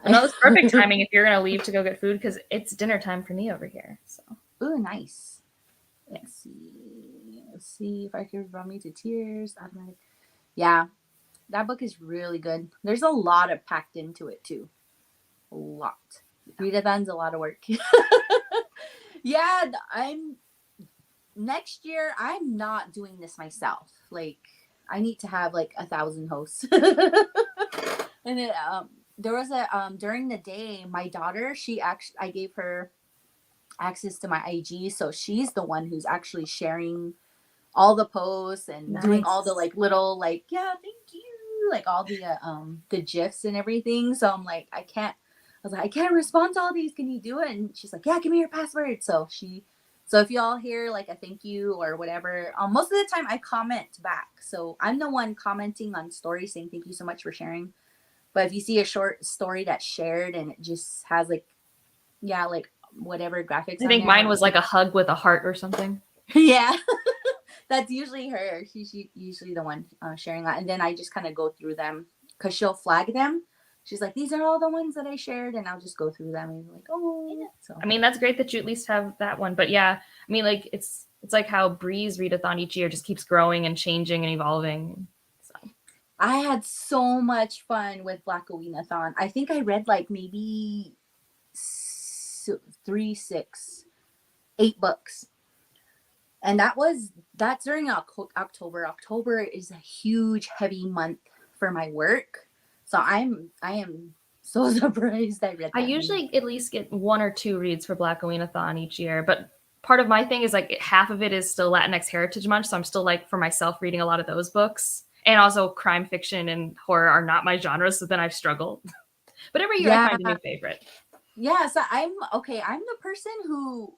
[SPEAKER 2] No, it's perfect timing if you're gonna leave to go get food because it's dinner time for me over here. So.
[SPEAKER 1] Ooh, nice. Let's see if I could brought me to tears. Automatic. Yeah, that book is really good. There's a lot of packed into it too. A lot. Readathon's a lot of work. Yeah, next year I'm not doing this myself. Like I need to have like 1,000 hosts. And it, there was a during the day, my daughter, I gave her access to my IG, so she's the one who's actually sharing all the posts and doing all the like little like yeah thank you like all the gifs and everything. So I'm like I was like I can't respond to all these, can you do it? And she's like yeah, give me your password. So if y'all hear like a thank you or whatever, most of the time I comment back, so I'm the one commenting on stories saying thank you so much for sharing. But if you see a short story that's shared and it just has like yeah like whatever graphics
[SPEAKER 2] I think mine was like a hug with a heart or something.
[SPEAKER 1] Yeah. That's usually her. She's usually the one sharing that. And then I just kind of go through them because she'll flag them. She's like, these are all the ones that I shared. And I'll just go through them and be like, oh. So.
[SPEAKER 2] I mean, that's great that you at least have that one. But yeah, I mean, like it's like how Bree's readathon each year just keeps growing and changing and evolving. So.
[SPEAKER 1] I had so much fun with Black Aweenathon. I think I read like maybe 3, 6, 8 books. And that's during October. October is a huge, heavy month for my work. So I am so surprised I read that.
[SPEAKER 2] I usually at least get 1 or 2 reads for Black Aweenathon each year. But part of my thing is like half of it is still Latinx Heritage Month. So I'm still like for myself reading a lot of those books. And also crime fiction and horror are not my genres. So then I've struggled. But every year I find a new favorite.
[SPEAKER 1] Yeah. So I'm the person who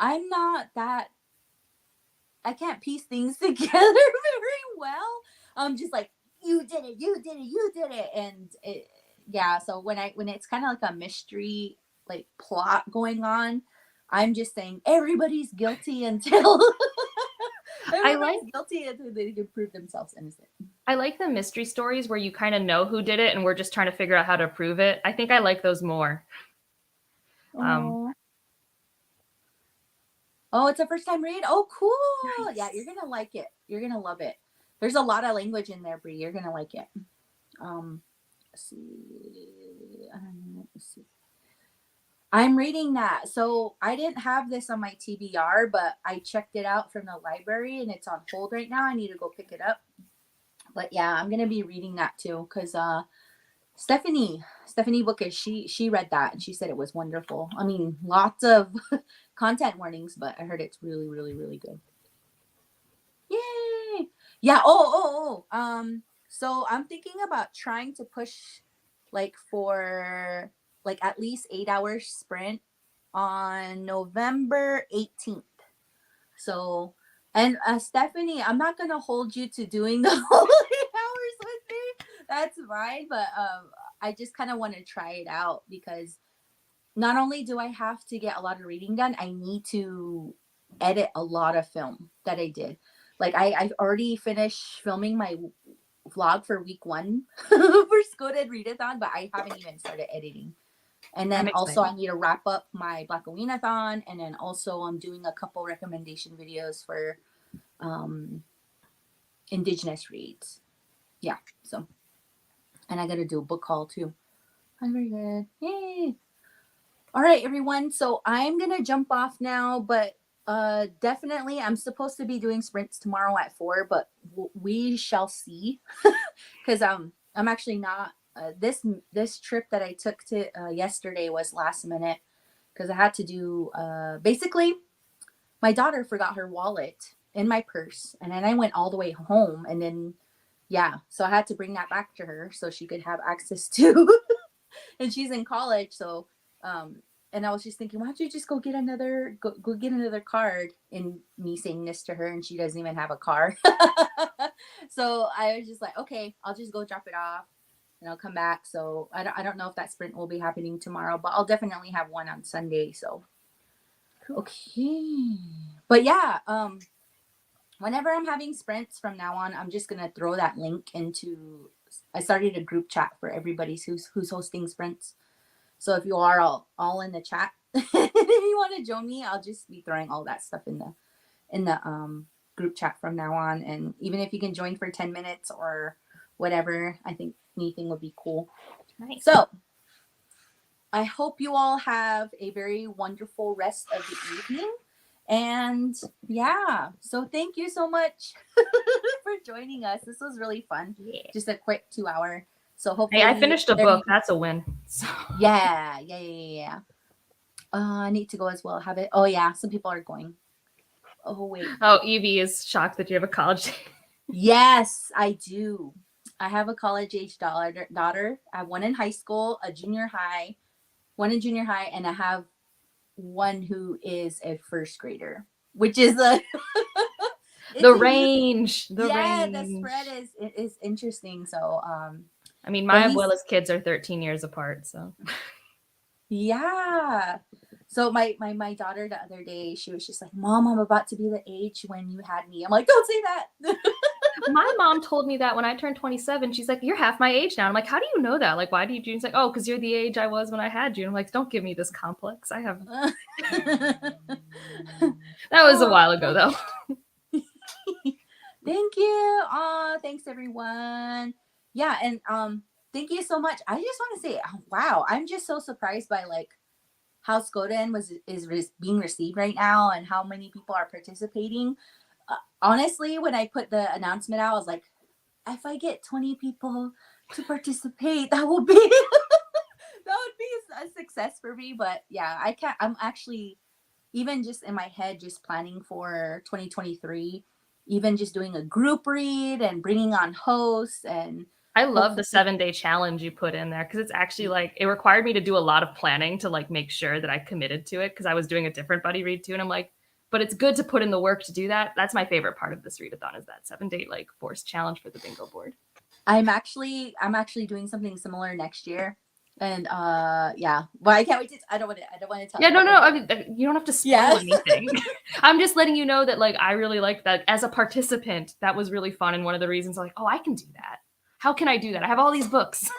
[SPEAKER 1] I'm not that. I can't piece things together very well. I'm just like, you did it. And yeah, so when it's kind of like a mystery, like plot going on, I'm just saying everybody's guilty until guilty until they can prove themselves innocent.
[SPEAKER 2] I like the mystery stories where you kind of know who did it and we're just trying to figure out how to prove it. I think I like those more.
[SPEAKER 1] Oh, it's a first time read? Oh, cool.
[SPEAKER 2] Nice.
[SPEAKER 1] Yeah, you're going to like it. You're going to love it. There's a lot of language in there, Brie. You're going to like it. Let's see. I'm reading that. So I didn't have this on my TBR, but I checked it out from the library and it's on hold right now. I need to go pick it up. But yeah, I'm going to be reading that too because Stephanie Bookish, she read that and she said it was wonderful. I mean, lots of content warnings, but I heard it's really, really, really good. Yay! Yeah. So I'm thinking about trying to push like for like at least 8 hour sprint on November 18th. So, and Stephanie, I'm not gonna hold you to doing the whole 8 hours with me. That's fine, but I just kind of want to try it out because not only do I have to get a lot of reading done, I need to edit a lot of film that I did. Like I've already finished filming my vlog for week 1 for Skoden Readathon, but I haven't even started editing. And then also I need to wrap up my Black Readathon, and then also I'm doing a couple recommendation videos for Indigenous reads. Yeah, so, and I got to do a book haul too. I'm very good. Yay! All right, everyone. So I'm gonna jump off now, but definitely I'm supposed to be doing sprints tomorrow at 4, but we shall see. Because I'm actually not. This trip that I took to yesterday was last minute because I had to do basically my daughter forgot her wallet in my purse, and then I went all the way home, and then yeah, so I had to bring that back to her so she could have access to. And she's in college, so and I was just thinking, why don't you just go get another card? And me saying this to her, and she doesn't even have a car. So I was just like, okay, I'll just go drop it off and I'll come back. So I don't know if that sprint will be happening tomorrow, but I'll definitely have one on Sunday. So cool. Okay. But yeah, whenever I'm having sprints from now on, I'm just gonna throw that link into. I started a group chat for everybody who's hosting sprints. So if you are all in the chat, if you want to join me, I'll just be throwing all that stuff in the group chat from now on. And even if you can join for 10 minutes or whatever, I think anything would be cool.
[SPEAKER 2] Nice.
[SPEAKER 1] So I hope you all have a very wonderful rest of the evening. And yeah, so thank you so much for joining us. This was really fun.
[SPEAKER 2] Yeah.
[SPEAKER 1] Just a quick 2 hour. So hopefully
[SPEAKER 2] I finished a book. That's a win. So.
[SPEAKER 1] Yeah. I need to go as well. Have it. Oh yeah, some people are going. Oh wait.
[SPEAKER 2] Oh, Evie is shocked that you have a college.
[SPEAKER 1] Yes, I do. I have a college age daughter. I have one in high school, one in junior high, and I have one who is a first grader, which is the
[SPEAKER 2] range.
[SPEAKER 1] The spread is interesting. So
[SPEAKER 2] I mean, my abuela's kids are 13 years apart, so
[SPEAKER 1] yeah. So my daughter the other day, she was just like, Mom, I'm about to be the age when you had me. I'm like, don't say that.
[SPEAKER 2] My mom told me that when I turned 27. She's like, you're half my age now. I'm like, how do you know that? Like, why do you do? She's like, oh, because you're the age I was when I had you. I'm like, don't give me this complex. I have. That was a while ago, though.
[SPEAKER 1] Thank you. Thanks everyone. Yeah, and thank you so much. I just want to say, wow, I'm just so surprised by like how Skoden is being received right now and how many people are participating. Honestly, when I put the announcement out, I was like, if I get 20 people to participate, that would be a success for me. But yeah, I'm actually even just in my head just planning for 2023, even just doing a group read and bringing on hosts. And
[SPEAKER 2] I love the 7-day challenge you put in there because it's actually like it required me to do a lot of planning to like make sure that I committed to it because I was doing a different buddy read too, and I'm like, but it's good to put in the work to do that. That's my favorite part of this readathon is that 7-day like forced challenge for the bingo board.
[SPEAKER 1] I'm actually doing something similar next year. And yeah, but I can't wait to. I don't want to tell.
[SPEAKER 2] Yeah, no. I mean, you don't have to spoil anything. I'm just letting you know that like I really liked that as a participant. That was really fun, and one of the reasons like, oh, I can do that. How can I do that? I have all these books.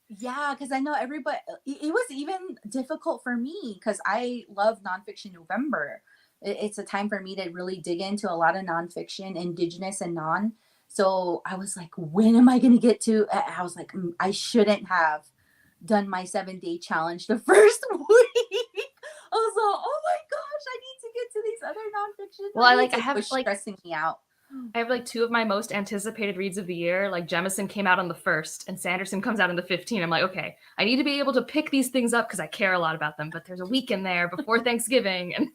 [SPEAKER 1] Yeah, because I know everybody. It was even difficult for me because I love nonfiction November. It's a time for me to really dig into a lot of nonfiction, Indigenous and non. So I was like, when am I going to get to? I was like, I shouldn't have done my 7-day challenge the first week. I was like, oh my gosh, I need to get to these other nonfiction.
[SPEAKER 2] Well, I have like
[SPEAKER 1] stressing me out.
[SPEAKER 2] I have like 2 of my most anticipated reads of the year. Like Jemison came out on the 1st and Sanderson comes out on the 15th. I'm like, okay, I need to be able to pick these things up because I care a lot about them. But there's a week in there before Thanksgiving. And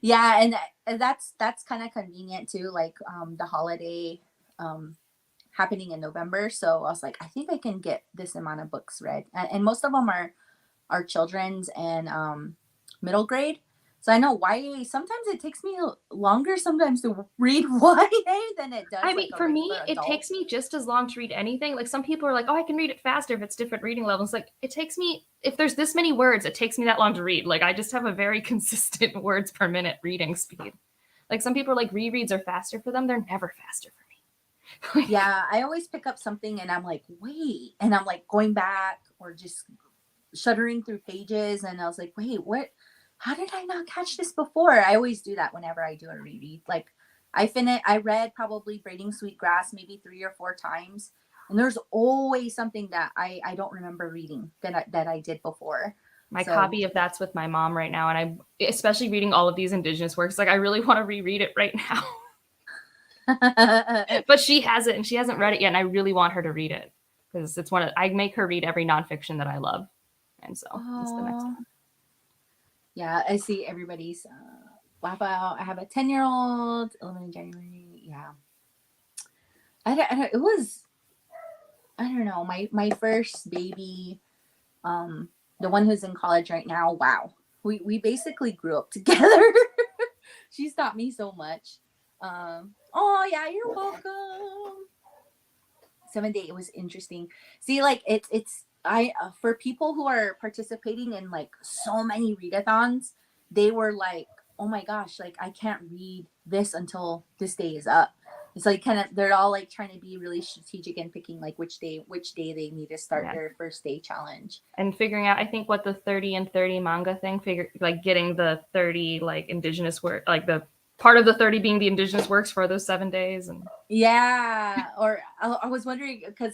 [SPEAKER 1] Yeah, and that's kind of convenient too, like the holiday happening in November. So I was like, I think I can get this amount of books read, and most of them are children's and middle grade. So I know YA, sometimes it takes me longer sometimes to read YA than it does
[SPEAKER 2] I
[SPEAKER 1] like
[SPEAKER 2] mean,
[SPEAKER 1] a
[SPEAKER 2] for me,
[SPEAKER 1] regular
[SPEAKER 2] it
[SPEAKER 1] adult.
[SPEAKER 2] takes me just as long to read anything. Like some people are like, oh, I can read it faster if it's different reading levels. Like it takes me, if there's this many words, it takes me that long to read. Like I just have a very consistent words per minute reading speed. Like some people are like rereads are faster for them. They're never faster for me.
[SPEAKER 1] Yeah, I always pick up something and I'm like, wait, and I'm like going back or just shuddering through pages, and I was like, wait, what? How did I not catch this before? I always do that whenever I do a reread. Like I read probably Braiding Sweetgrass maybe 3 or 4 times, and there's always something that I don't remember reading that I did before.
[SPEAKER 2] My
[SPEAKER 1] So
[SPEAKER 2] copy of that's with my mom right now, and I'm especially reading all of these Indigenous works. Like I really want to reread it right now. But she has it and she hasn't read it yet, and I really want her to read it because it's I make her read every nonfiction that I love, and so it's the next
[SPEAKER 1] oh
[SPEAKER 2] one.
[SPEAKER 1] yeah, I see everybody's wow. I have a 10-year-old, 11 in January. Yeah, it was, I don't know, my first baby, the one who's in college right now. Wow, we basically grew up together. She's taught me so much. Oh yeah, you're welcome. 7 day, it was interesting. See, like it's I for people who are participating in like so many readathons, they were like, oh my gosh, like I can't read this until this day is up. It's like kind of they're all like trying to be really strategic and picking like which day they need to start
[SPEAKER 2] Yeah.
[SPEAKER 1] their first day challenge.
[SPEAKER 2] And figuring out, I think what the 30 and 30 manga thing, like getting the 30 like Indigenous work, like the part of the 30 being the Indigenous works for those 7 days. And
[SPEAKER 1] Yeah, or I was wondering because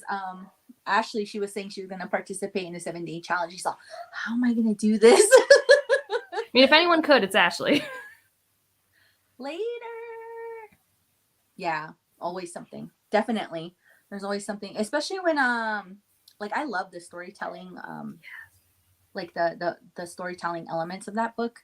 [SPEAKER 1] Ashley, she was saying she was going to participate in a 7 day challenge. She's like, how am I going to do this?
[SPEAKER 2] I mean, if anyone could, it's Ashley.
[SPEAKER 1] Later. Yeah, always something. Definitely. There's always something, especially when like I love the storytelling like the storytelling elements of that book,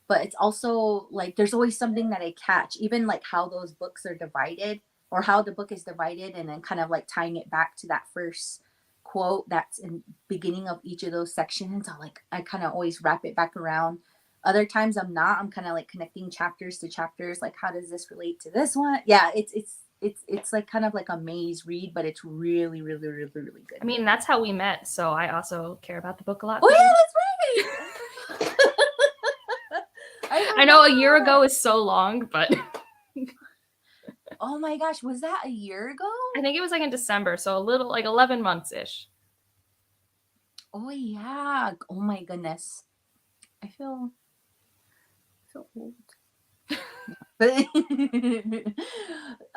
[SPEAKER 1] but it's also like there's always something that I catch, even like how those books are divided or how the book is divided, and then kind of like tying it back to that first quote that's in beginning of each of those sections. So like I kind of always wrap it back around. Other times I'm kind of like connecting chapters to chapters, like how does this relate to this one? Yeah, it's like kind of like a maze read, but it's really really really really good.
[SPEAKER 2] I mean, that's how we met, so I also care about the book a lot.
[SPEAKER 1] Oh yeah, that's right.
[SPEAKER 2] I know a year ago is so long, but
[SPEAKER 1] oh my gosh, was that a year ago?
[SPEAKER 2] I think it was like in December, so a little like 11 months ish.
[SPEAKER 1] Oh yeah. Oh my goodness. I feel old. But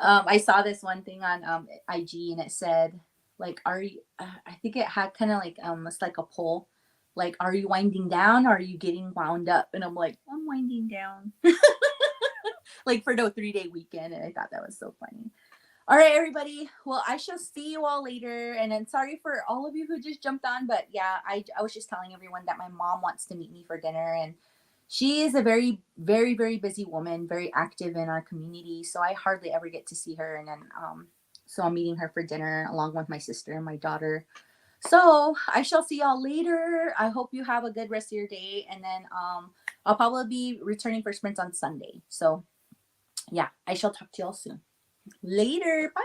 [SPEAKER 1] I saw this one thing on IG, and it said like, are you I think it had kind of like it's like a poll, like, are you winding down or are you getting wound up? And I'm like, I'm winding down. Like for the 3 day weekend, and I thought that was so funny. All right, everybody. Well, I shall see you all later. And then sorry for all of you who just jumped on. But yeah, I was just telling everyone that my mom wants to meet me for dinner. And she is a very, very, very busy woman, very active in our community. So I hardly ever get to see her. And then, so I'm meeting her for dinner along with my sister and my daughter. So I shall see y'all later. I hope you have a good rest of your day. And then I'll probably be returning for sprints on Sunday. So yeah, I shall talk to y'all soon. Later. Bye.